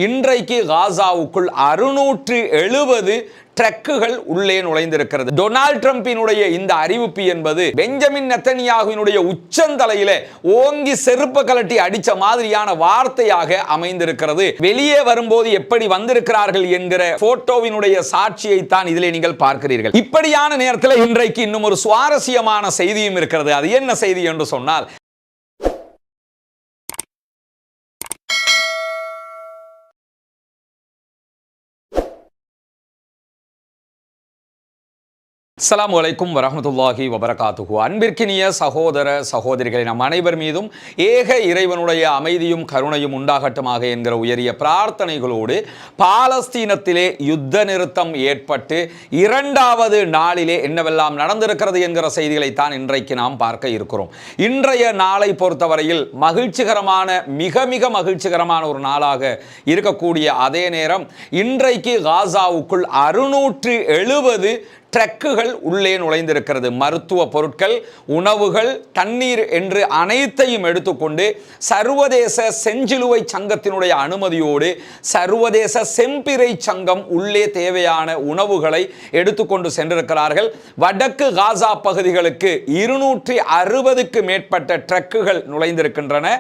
இன்றைக்கு காசாவுக்குள் 670 ட்ரக்குகள் உள்ளே நுழைந்திருக்கிறது. டொனால்ட் ட்ரம்பினுடைய இந்த அறிவிப்பு என்பது பெஞ்சமின் நெத்தனியாகுவினுடைய உச்சந்தலையிலே ஓங்கி செருப்பு கலட்டி அடிச்ச மாதிரியான வார்த்தையாக அமைந்திருக்கிறது. வெளியே வரும்போது எப்படி வந்திருக்கிறார்கள் என்கிற போட்டோவினுடைய சாட்சியை தான் இதிலே நீங்கள் பார்க்கிறீர்கள். இப்படியான நேரத்தில் இன்றைக்கு இன்னும் ஒரு சுவாரஸ்யமான செய்தியும் இருக்கிறது. அது என்ன செய்தி என்று சொன்னால், அஸ்ஸலாமு அலைக்கும் வரஹ்மத்துல்லாஹி வபரகாத்துஹு. அன்பிற்கினிய சகோதர சகோதரிகளை நம் அனைவர் மீதும் ஏக இறைவனுடைய அமைதியும் கருணையும் உண்டாகட்டுமாக என்கிற உயரிய பிரார்த்தனைகளோடு பாலஸ்தீனத்திலே யுத்த நிறுத்தம் ஏற்பட்டு 2வது நாளிலே என்னவெல்லாம் நடந்திருக்கிறது என்கிற செய்திகளை தான் இன்றைக்கு நாம் பார்க்க இருக்கிறோம். இன்றைய நாளை பொறுத்தவரையில் மகிழ்ச்சிகரமான மிக மிக மகிழ்ச்சிகரமான ஒரு நாளாக இருக்கக்கூடிய அதே நேரம் இன்றைக்கு காசாவுக்குள் 670 ட்ரக்குகள் உள்ளே நுழைந்திருக்கிறது. மருத்துவ பொருட்கள், உணவுகள், தண்ணீர் என்று அனைத்தையும் எடுத்துக்கொண்டு சர்வதேச செஞ்சிலுவை சங்கத்தினுடைய அனுமதியோடு சர்வதேச செம்பிறை சங்கம் உள்ளே தேவையான உணவுகளை எடுத்துக்கொண்டு சென்றிருக்கிறார்கள். வடக்கு காசா பகுதிகளுக்கு 260க்கு மேற்பட்ட ட்ரக்குகள் நுழைந்திருக்கின்றன.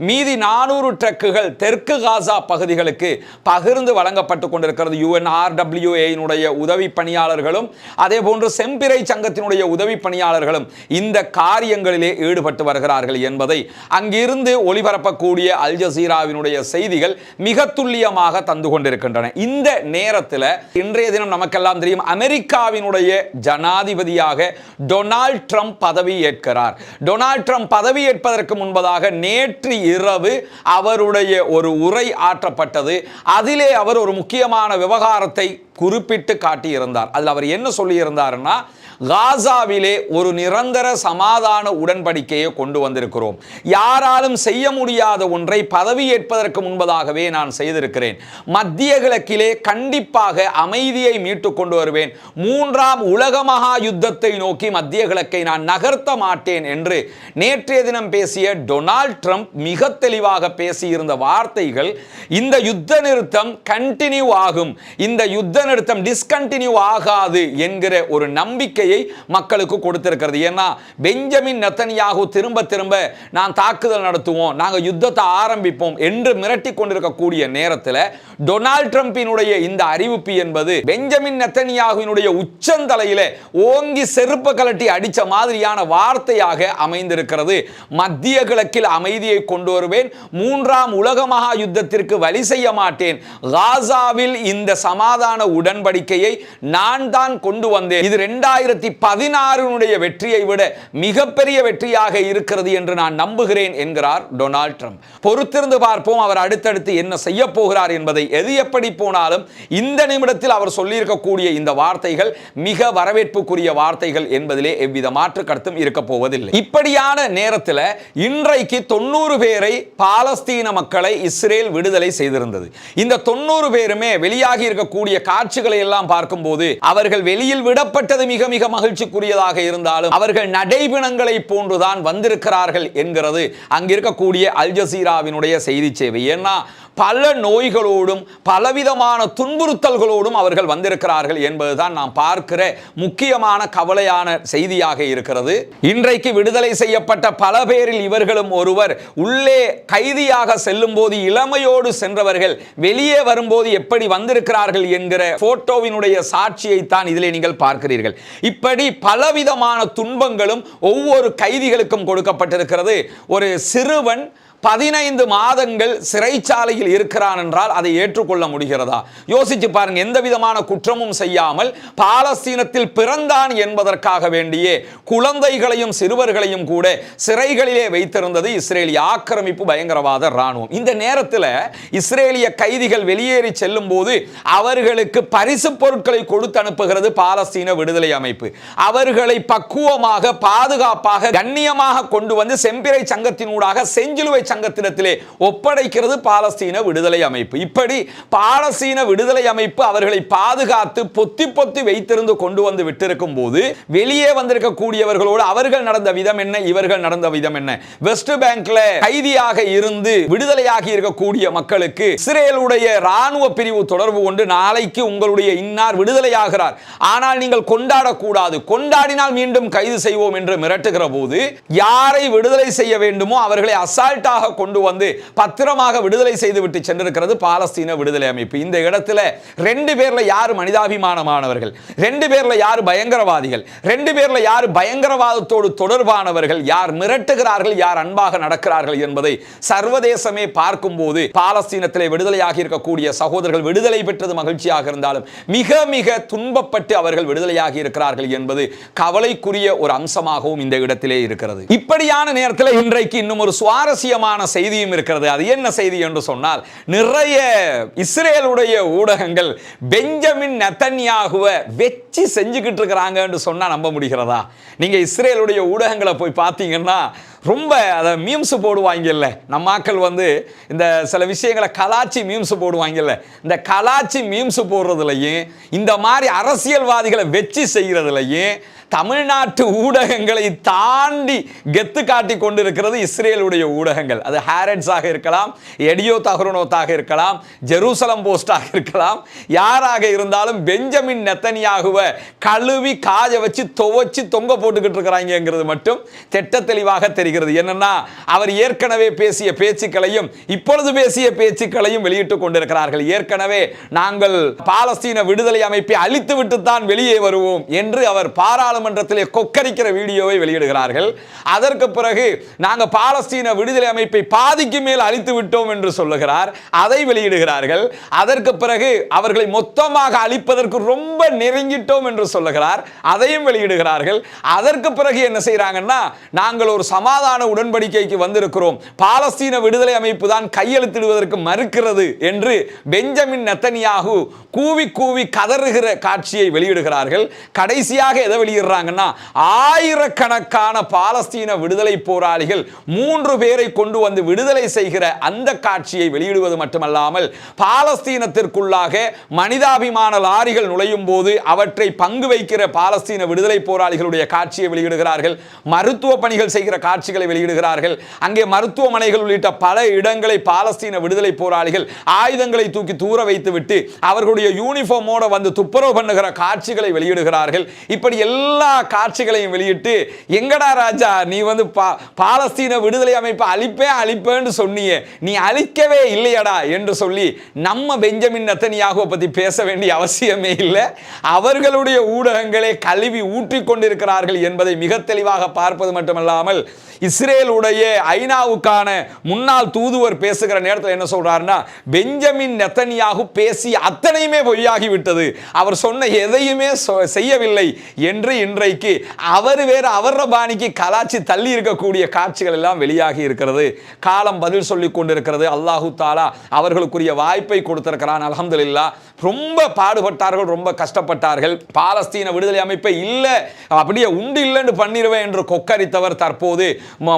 மீதி 400 ட்ரக்குகள் தெற்கு காசா பகுதிகளுக்கு பகிர்ந்து வழங்கப்பட்டு கொண்டிருக்கிறது. UNRWA உதவி பணியாளர்களும் அதே போன்று செம்பிறை சங்கத்தினுடைய உதவி பணியாளர்களும் இந்த காரியங்களிலே ஈடுபட்டு வருகிறார்கள் என்பதை அங்கிருந்து ஒளிபரப்பக்கூடிய அல் ஜசீராவினுடைய செய்திகள் மிக துல்லியமாக தந்து கொண்டிருக்கின்றன. இந்த நேரத்தில் இன்றைய தினம் நமக்கெல்லாம் தெரியும், அமெரிக்காவினுடைய ஜனாதிபதியாக டொனால்ட் ட்ரம்ப் பதவி ஏற்கிறார். டொனால்ட் ட்ரம்ப் பதவி ஏற்பதற்கு முன்பதாக நேற்று இரவு அவருடைய ஒரு உரை ஆற்றப்பட்டது. அதிலே அவர் ஒரு முக்கியமான விவகாரத்தை குறிப்பிட்டு காட்டியிருந்தார். அதில் அவர் என்ன சொல்லியிருந்தார்னா, காசாவிலே ஒரு நிரந்தர சமாதான உடன்படிக்கையை கொண்டு வந்திருக்கிறோம். யாராலும் செய்ய முடியாத ஒன்றை பதவி ஏற்பதற்கு முன்பதாகவே நான் செய்திருக்கிறேன். மத்திய கிழக்கிலே கண்டிப்பாக அமைதியை மீட்டு கொண்டு வருவேன். 3ஆம் உலக மகா யுத்தத்தை நோக்கி மத்திய கிழக்கை நான் நகர்த்த மாட்டேன் என்று நேற்றைய தினம் பேசிய டொனால்ட் ட்ரம்ப் மிக தெளிவாக பேசியிருந்த வார்த்தைகள் இந்த யுத்த நிறுத்தம் கண்டினியூ ஆகும், இந்த யுத்த நிறுத்தம் டிஸ்கண்டினியூ ஆகாது என்கிற ஒரு நம்பிக்கை மக்களுக்கு கொடுத்திருக்கிறது. ஏன்னா பெஞ்சமின் நெத்தனியாகு திரும்ப திரும்ப நான் தாக்குதல் நடத்துவோம், நாங்கள் யுத்தத்தை ஆரம்பிப்போம் என்று மிரட்டி கொண்டிருக்கக்கூடிய நேரத்தில் டொனால்ட் ட்ரம்பினுடைய இந்த அறிவிப்பு என்பது பெஞ்சமின் நெத்தனியாகுவினுடைய உச்சந்தலையில ஓங்கி செருப்பு கலட்டி அடிச்ச மாதிரியான வார்த்தையாக அமைந்திருக்கிறது. மத்திய கிழக்கில் அமைதியை கொண்டு வருவேன், 3ஆம் உலக மகா யுத்தத்திற்கு வழி செய்ய மாட்டேன், காசாவில் இந்த சமாதான உடன்படிக்கையை நான் தான் கொண்டு வந்தேன், இது 2016 வெற்றியை விட மிகப்பெரிய வெற்றியாக இருக்கிறது என்று நான் நம்புகிறேன் என்கிறார் டொனால்ட் ட்ரம்ப். பொறுத்திருந்து பார்ப்போம் அவர் அடுத்தடுத்து என்ன செய்ய போகிறார் என்பதை. எது எப்படி போனாலும் இந்த நிமிடத்தில் அவர் சொல்லியிருக்கக்கூடிய இந்த வார்த்தைகள் மிக வரவேற்புக்குரிய வார்த்தைகள் என்பதிலே எவ்வித மாற்று கருத்தும் இருக்க போவதில்லை. இப்படியான நேரத்தில் இன்றைக்கு 90 பேரை பாலஸ்தீன மக்களை இஸ்ரேல் விடுதலை செய்திருந்தது. இந்த 90 பேருமே வெளியாகி இருக்கக்கூடிய காட்சிகளை எல்லாம் பார்க்கும்போது அவர்கள் வெளியில் விடப்பட்டது மிக மிக மகிழ்ச்சிக்குரியதாக இருந்தாலும் அவர்கள் நடைபிணங்களை போன்றுதான் வந்திருக்கிறார்கள் என்கிறது அங்கிருக்கக்கூடிய அல் ஜசீராவினுடைய செய்தி சேவை. ஏன்னா பல நோய்களோடும் பலவிதமான துன்புறுத்தல்களோடும் அவர்கள் வந்திருக்கிறார்கள் என்பதுதான் நாம் பார்க்கிற முக்கியமான கவலையான செய்தியாக இருக்கிறது. இன்றைக்கு விடுதலை செய்யப்பட்ட பல பேரில் இவர்களும் ஒருவர். உள்ளே கைதியாக செல்லும் போது இளமையோடு சென்றவர்கள் வெளியே வரும்போது எப்படி வந்திருக்கிறார்கள் என்கிற போட்டோவினுடைய சாட்சியை தான் இதிலே நீங்கள் பார்க்கிறீர்கள். இப்படி பலவிதமான துன்பங்களும் ஒவ்வொரு கைதிகளுக்கும் கொடுக்கப்பட்டிருக்கிறது. ஒரு சிறுவன் 15 மாதங்கள் சிறைச்சாலையில் இருக்கிறான் என்றால் அதை ஏற்றுக்கொள்ள முடிகிறதா? யோசிச்சு பாருங்க. எந்த விதமான குற்றமும் செய்யாமல் பாலஸ்தீனத்தில் பிறந்தான் என்பதற்காக வேண்டியே குழந்தைகளையும் சிறுவர்களையும் கூட சிறைகளிலே வைத்திருந்தது இஸ்ரேலிய ஆக்கிரமிப்பு பயங்கரவாத ராணுவம். இந்த நேரத்தில் இஸ்ரேலிய கைதிகள் வெளியேறி செல்லும் போது அவர்களுக்கு பரிசு பொருட்களை கொடுத்து அனுப்புகிறது பாலஸ்தீன விடுதலை அமைப்பு. அவர்களை பக்குவமாக பாதுகாப்பாக கண்ணியமாக கொண்டு வந்து செம்பிறை சங்கத்தினூடாக செஞ்சிலுவை சங்கத்திடத்திலே ஒப்படைக்கிறது பாலஸ்தீன விடுதலை அமைப்பு. இப்படி பாலஸ்தீன விடுதலை அமைப்பு அவர்களை பாதுகாத்து பொத்தி பொத்தி வைத்திருந்து கொண்டு வந்து விட்டிருக்கும் போது வெளியே வந்திருக்கக்கூடியவர்களோடு அவர்கள் நடந்த விதம் என்ன, இவர்கள் நடந்த விதம் என்ன? வெஸ்ட் பேங்க்ல கைதியாக இருந்து விடுதலையாகி இருக்கக்கூடிய மக்களுக்கு இஸ்ரேலுடைய ராணுவ பிரிவு தொடர்பு கொண்டு நாளைக்கு உங்களுடைய இன்னார் விடுதலையாகிறார், ஆனால் நீங்கள் கொண்டாடக்கூடாது, கொண்டாடினால் மீண்டும் கைது செய்வோம் என்று மிரட்டுகிற போது யாரை விடுதலை செய்ய வேண்டுமோ அவர்களை அசால்ட்டாக கொண்டு வந்து பத்திரமாக விடுதலை செய்துவிட்டு சென்றிருக்கிறது பாலஸ்தீன விடுதலை அமைப்பு. இந்த இடத்துல ரெண்டு பேர்ல யார் மனிதாபிமானமானவர்கள், ரெண்டு பேர்ல யார் பயங்கரவாதிகள், ரெண்டு பேர்ல யார் பயங்கரவாதத்தோடு தொடர்பானவர்கள், யார் மிரட்டுகிறார்கள், யார் அன்பாக நடக்கிறார்கள் என்பதை சர்வதேசமே பார்க்கும் போது பாலஸ்தீனத்திலே விடுதலையாகி இருக்கக்கூடிய சகோதரர்கள் விடுதலை பெற்றது மகிழ்ச்சியாக இருந்தாலும் மிக மிக துன்பப்பட்டு அவர்கள் விடுதலையாகி இருக்கிறார்கள் என்பது கவலைக்குரிய ஒரு அம்சமாகவும் இந்த இடத்திலே இருக்கிறது. இப்படியான நேரத்தில் இன்றைக்கு இன்னும் ஒரு சுவாரஸ்யமான செய்தியும் இருக்கிறது. அது என்ன செய்தி என்று சொன்னால், நிறைய இஸ்ரேலுடைய ஊடகங்கள் பெஞ்சமின் நெதன்யாகுவை வெச்சி செஞ்சுக்கிட்டு இருக்கிறாங்க என்று சொன்னா நம்ப முடிகிறதா? நீங்க இஸ்ரேலுடைய ஊடகங்களை போய் பார்த்தீங்கன்னா ரொம்ப அதை மீம்ஸ் போடுவாங்கல்ல, நம்ம ஆக்கள் இந்த சில விஷயங்களை கலாச்சி மீம்ஸ் போடுவாங்கல்ல, இந்த கலாச்சி மீம்ஸ் போடுறதுலையும் இந்த மாதிரி அரசியல்வாதிகளை வெச்சி செய்கிறதுலையும் தமிழ்நாட்டு ஊடகங்களை தாண்டி கெத்து காட்டி கொண்டிருக்கிறது இஸ்ரேலுடைய ஊடகங்கள். அது ஹாரட்ஸாக இருக்கலாம், எடியோ தஹ்ரோனோத்தாக இருக்கலாம், ஜெருசலம் போஸ்டாக இருக்கலாம், யாராக இருந்தாலும் பெஞ்சமின் நெதன்யாகுவை கழுவி காய வச்சு துவச்சி தொங்க போட்டுக்கிட்டு இருக்கிறாங்கிறது மட்டும் திட்ட தெளிவாக தெரிகிறது. என்னன்னா, அவர் ஏற்கனவே பேசிய பேச்சுக்களையும் இப்பொழுது பேசிய பேச்சுக்களையும் வெளியிட்டுக் கொண்டிருக்கிறார்கள். ஏற்கனவே நாங்கள் பாலஸ்தீன விடுதலை அமைப்பை அழித்து விட்டுத்தான் வெளியே வருவோம் என்று அவர் பாராளுமன்றத்திலே கொக்கரிக்கிற வீடியோவை வெளியிடுகிறார்கள். அதற்கு பிறகு நாங்கள் பாலஸ்தீன விடுதலை அமைப்பை பாதிக்கு மேல் அழித்து விட்டோம் என்று சொல்லுகிறார், அதை வெளியிடுகிறார்கள். அதற்கு பிறகு அவர்களை மொத்தமாக அழிப்பதற்கு ரொம்ப நெருங்கிட்டோம் என்று சொல்லுகிறார், அதையும் வெளியிடுகிறார்கள். அதற்கு பிறகு என்ன செய்யறாங்கன்னா, நாங்கள் ஒரு சமாதான உடன்படிக்கைக்கு வந்திருக்கிறோம், பாலஸ்தீன விடுதலை அமைப்பு தான் கையெழுத்திடுவதற்கு மறுக்கிறது என்று பெஞ்சமின் நெதன்யாகு கூவி கூவி கதறுகிற காட்சியை வெளியிடுகிறார்கள். கடைசியாக எதை வெளியிடுறாங்கன்னா, ஆயிரக்கணக்கான பாலஸ்தீன விடுதலை போராளிகள் 3 பேரை கொண்டு வந்து விடுதலை செய்கிற அந்த காட்சியை வெளியிடுவது மட்டுமல்லாமல், பாலஸ்தீனத்திற்குள்ளாக மனிதாபிமான லாரிகள் நுழையும் போது அவற்றை பங்கு வைக்கிற பாலஸ்தீன விடுதலை போராளிகளுடைய காட்சியை வெளியிடுகிறார்கள். மருத்துவ பணிகள் செய்கிற காட்சிகளை வெளியிடுகிறார்கள். அங்கே மருத்துவமனைகள் உள்ளிட்ட பல இடங்களை பாலஸ்தீன விடுதலை போராளிகள் ஆயுதங்களை தூக்கி தூர வைத்துவிட்டு அவர்களுடைய யூனிஃபார்மோட வந்து துப்புரவு பண்ணுகிற காட்சிகளை வெளியிடுகிறார்கள். இப்படி எல்லா காட்சிகளையும் வெளியிட்டு, எங்கடா ராஜா நீ பாலஸ்தீன விடுதலை அமைப்பு அழிப்பேன்னு சொன்னியே, நீ அழிக்கவே இல்லையடா என்று சொல்லி நம்ம பெஞ்சமின் நெதன்யாகுவை பத்தி பேச வேண்டிய அவசியமே இல்லை. அவர்களுடைய ஊடகங்களே கழுவி ஊற்றிக் கொண்டிருக்கிறார்கள் என்பதை மிக தெளிவாக பார்ப்பது மட்டுமல்லாமல், இஸ்ரேலுடைய ஐநாவுக்கான முன்னாள் தூதுவர் பேசுகிற நேரத்தில் என்ன சொல்றாருன்னா, பெஞ்சமின் நெதன்யாகு பேசி அத்தனையுமே பொய்யாகி விட்டது, அவர் சொன்ன எதையுமே செய்யவில்லை என்று இன்றைக்கு அவர் வேறு அவர பாணிக்கு கலாச்சி தள்ளி இருக்கக்கூடிய காட்சிகள் எல்லாம் வெளியாகி இருக்கிறது. காலம் பதில் சொல்லிக் கொண்டிருக்கிறது. அல்லாஹு தாலா அவர்களுக்குரிய வாய்ப்பை கொடுத்திருக்கிறான். அல்ஹம்துலில்லாஹ். ரொம்ப பாடுபட்டார்கள், ரொம்ப கஷ்டப்பட்டார்கள். பாலஸ்தீன விடுதலை அமைப்பை இல்லை அப்படியே உண்டு இல்லைன்னு பண்ணிடுவேன் என்று கொக்கரித்தவர் தற்போது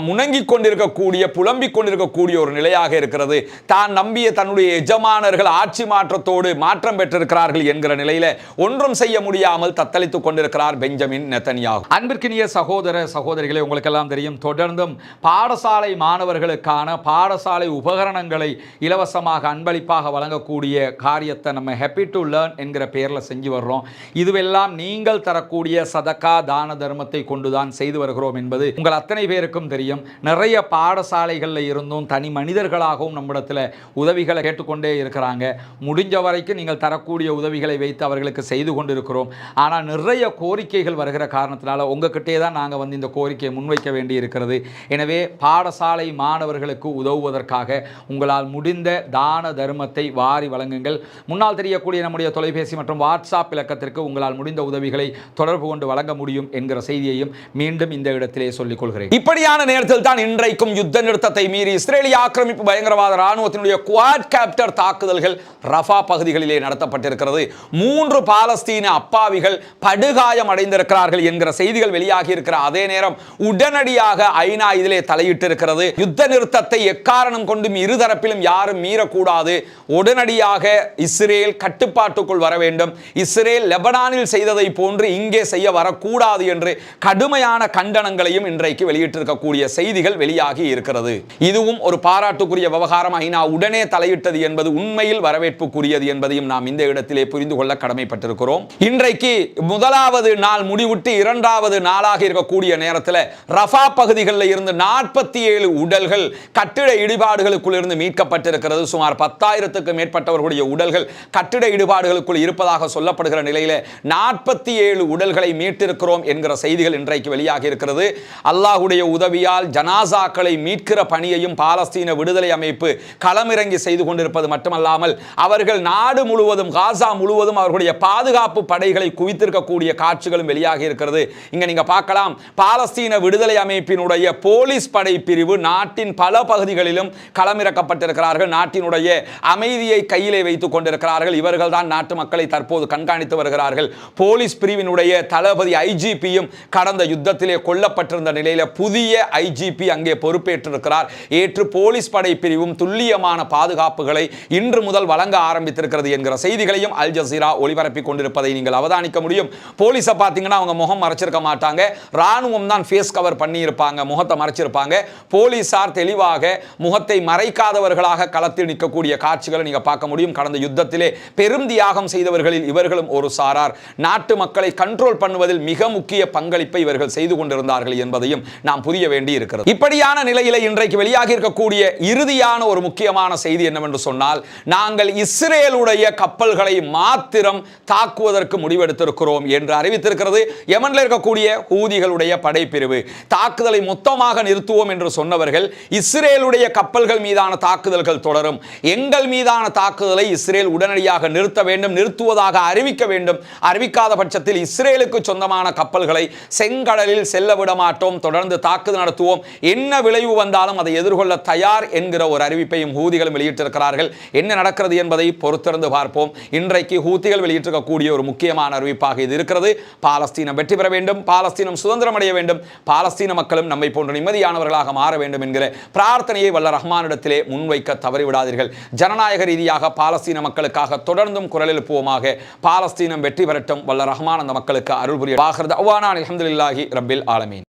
முணங்கிக் கொண்டிருக்கக்கூடிய, புலம்பிக் கொண்டிருக்கக்கூடிய ஒரு நிலையாக இருக்கிறது. தான் நம்பிய தன்னுடைய எஜமானர்கள் ஆட்சி மாற்றத்தோடு மாற்றம் பெற்றிருக்கிறார்கள் என்கிற நிலையில ஒன்றும் செய்ய முடியாமல் தத்தளித்துக் கொண்டிருக்கிறார் பெஞ்சமின் நெதன்யாகு. அன்பிற்கினிய சகோதர சகோதரிகளே, உங்களுக்கெல்லாம் தெரியும், தொடர்ந்தும் பாடசாலை மாணவர்களுக்கான பாடசாலை உபகரணங்களை இலவசமாக அன்பளிப்பாக வழங்கக்கூடிய காரியத்தை நம்ம ஹேப்பி டு லேர்ன் என்கிற பெயரில் செஞ்சு வர்றோம். இதுவெல்லாம் நீங்கள் தரக்கூடிய சதக்கா தான தர்மத்தை கொண்டுதான் செய்து வருகிறோம் என்பது உங்கள் அத்தனை பேருக்கும் தெரியும். நிறைய பாடசாலைகளில் இருந்தும் தனி மனிதர்களாகவும் நம்மிடத்தில் உதவிகளை கேட்டுக்கொண்டே இருக்கிறாங்க. முடிஞ்ச வரைக்கும் நீங்கள் தரக்கூடிய உதவிகளை வைத்து அவர்களுக்கு செய்து கொண்டிருக்கிறோம். ஆனால் நிறைய கோரிக்கைகள் வருகிற காரணத்தினால உங்ககிட்டே தான் நாங்கள் இந்த கோரிக்கையை முன்வைக்க வேண்டி இருக்கிறது. எனவே பாடசாலை மாணவர்களுக்கு உதவுவதற்காக உங்களால் முடிந்த தான தர்மத்தை வாரி வழங்குங்கள். முன்னால் தெரியக்கூடிய நம்முடைய தொலைபேசி மற்றும் வாட்ஸ்அப் இலக்கத்திற்கு உங்களால் முடிந்த உதவிகளை தொடர்பு கொண்டு வழங்க முடியும் என்கிற செய்தியையும் மீண்டும் இந்த இடத்திலே சொல்லிக் கொள்கிறேன். இப்படியான நேரத்தில் தான் இன்றைக்கும் யுத்த நிறுத்தத்தை மீறி இஸ்ரேலிய ஆக்கிரமிப்பு பயங்கரவாத ராணுவத்தினுடைய குவாட் கேப்டர் தாக்குதல்கள் ரஃபா பகுதிகளிலே நடத்தப்பட்டிருக்கிறது. 3 பாலஸ்தீன அப்பாவிகள் படுகாயம் அடைந்திருக்கிறார்கள். இருக்கிறார்கள் என்கிற செய்திகள் வெளியாகி இருக்கிற அதே நேரம் உடனடியாக ஐநா இதிலே தலையிட்டு இருக்கிறது. யுத்த நிறுத்தத்தை எக்காரணம் கொண்டும் இருதரப்பிலும் யாரும் மீறக்கூடாது, உடனடியாக இஸ்ரேல் கட்டுப்பாட்டுக்குள் வர வேண்டும், இஸ்ரேல் லெபனானில் செய்ததை போன்று இங்கே செய்ய வரக்கூடாது என்று கடுமையான கண்டனங்களையும் இன்றைக்கு வெளியிட்டிருக்கக்கூடிய செய்திகள் வெளியாகி இருக்கிறது. இதுவும் ஒரு பாராட்டுக்குரிய விவகாரம். ஐநா உடனே தலையிட்டது என்பது உண்மையில் வரவேற்புக்குரியது என்பதையும் நாம் இந்த இடத்திலே புரிந்து கொள்ள கடமைப்பட்டிருக்கிறோம். இன்றைக்கு முதலாவது நாள் முடிவுட்டு இரண்டாவது நாளாக இருக்கக்கூடிய நேரத்தில் ரஃபா பகுதிகளில் இருந்து 47 உடல்கள் கட்டிட இடிபாடுகளுக்குள் இருந்து மீட்கப்பட்டிருக்கிறது. சுமார் 10,000க்கும் மேற்பட்டவர்களுடைய உடல்கள் கட்டிட இடிபாடுகளுக்குள் இருப்பதாக சொல்லப்படுகிற நிலையில் 47 உடல்களை மீட்டிருக்கிறோம் என்கிற செய்திகள் இன்றைக்கு வெளியாகி இருக்கிறது. அல்லாஹ்வுடைய உதவியால் ஜனாசாக்களை மீட்கிற பணியையும் பாலஸ்தீன விடுதலை அமைப்பு களமிறங்கி செய்து கொண்டிருப்பது மட்டுமல்லாமல் அவர்கள் நாடு முழுவதும் காசா முழுவதும் அவர்களுடைய பாதுகாப்பு படைகளை குவித்திருக்கக்கூடிய காட்சிகளும் வெளியாகி இருக்கிறது. இங்க நீங்க பார்க்கலாம், பாலஸ்தீன விடுதலை அமைப்பினுடைய போலீஸ் படை பிரிவு நாட்டின் பல பகுதிகளிலும் களமிறக்கப்பட்டிருக்கிறார்கள். நாட்டினுடைய அமைதியை கையிலே வைத்துக் கொண்டிருக்கிறார்கள். இவர்கள் தான் நாட்டு மக்களை தற்போது கண்காணித்து வருகிறார்கள். போலீஸ் பிரிவினுடைய தளபதி ஐஜிபியும் கடந்த யுத்தத்திலே கொல்லப்பட்டிருந்த நிலையில் புதிய ஐஜிபி அங்கே பொறுப்பேற்றிருக்கிறார். ஏற்று போலீஸ் படை பிரிவும் துல்லியமான பாதுகாப்புகளை இன்று முதல் வழங்க ஆரம்பித்திருக்கிறது என்கிற செய்திகளையும் அல் ஜசீரா ஒளிபரப்பிக் கொண்டிருப்பதை நீங்கள் அவதானிக்க முடியும். போலீஸை பார்த்தீங்கன்னா அவங்க முகம் மறைச்சிருக்க மாட்டாங்க, ராணுவம் தான் ஃபேஸ் கவர் பண்ணி இருப்பாங்க, முகத்தை மறைச்சிருப்பாங்க. போலீசார் தெளிவாக முகத்தை மறைக்காதவர்களாக களத்தில் நிற்கக்கூடிய காட்சிகளை நீங்க பார்க்க முடியும். கடந்த யுத்தத்திலே பெரும் தியாகம் செய்தவர்களில் இவர்களும் ஒரு சாரார். நாட்டு மக்களை கண்ட்ரோல் பண்ணுவதில் மிக முக்கிய பங்களிப்பை இவர்கள் செய்து கொண்டிருந்தார்கள் என்பதையும் நாம் புரிய வேண்டி இருக்கிறது. இப்படியான நிலையில இன்றைக்கு வெளியாகி இருக்கக்கூடிய இறுதியான ஒரு முக்கியமான செய்தி என்னவென்று சொன்னால், நாங்கள் இஸ்ரேலுடைய கப்பல்களை மாத்திரம் தாக்குவதற்கு முடிவெடுத்திருக்கிறோம் என்று அறிவித்திருக்கிறது யமன்ல இருக்கக்கூடிய ஹூதிகளுடைய படைப்பிரிவு. தாக்குதலை மொத்தமாக நிறுத்துவோம் என்று சொன்னவர்கள் இஸ்ரேலுடைய கப்பல்கள் மீதான தாக்குதல்கள் தொடரும், எங்கள் மீதான தாக்குதலை இஸ்ரேல் உடனடியாக நிறுத்த வேண்டும், நிறுத்துவதாக அறிவிக்க வேண்டும், அறிவிக்காத பட்சத்தில் இஸ்ரேலுக்கு சொந்தமான கப்பல்களை செங்கடலில் செல்ல விட மாட்டோம், தொடர்ந்து தாக்குதல் நடத்துவோம், என்ன விளைவு வந்தாலும் அதை எதிர்கொள்ள தயார் என்கிற ஒரு அறிவிப்பையும் ஹூதிகளும் வெளியிட்டிருக்கிறார்கள். என்ன நடக்கிறது என்பதை பொறுத்திருந்து பார்ப்போம். இன்றைக்கு ஹூதிகள் வெளியிட்டிருக்கக்கூடிய ஒரு முக்கியமான அறிவிப்பாக இது இருக்கிறது. பாலஸ்தீனம் வெற்றி பெற வேண்டும், பாலஸ்தீனம் சுதந்திரம் அடைய வேண்டும், பாலஸ்தீன மக்களும் நம்மை போன்ற நிம்மதியானவர்களாக மாற வேண்டும் என்கிற பிரார்த்தனையை வல்ல ரஹ்மானிடத்திலே முன்வைக்க தவறிவிடாதீர்கள். ஜனநாயக ரீதியாக பாலஸ்தீன மக்களுக்காக தொடர்ந்தும் குரல் எழுப்புவோமாக. பாலஸ்தீனம் வெற்றி பெறட்டும். வல்ல ரஹ்மான் அந்த மக்களுக்கு அருள் புரிய. அல்ஹம்துலில்லாஹி ரப்பில் ஆலமீன்.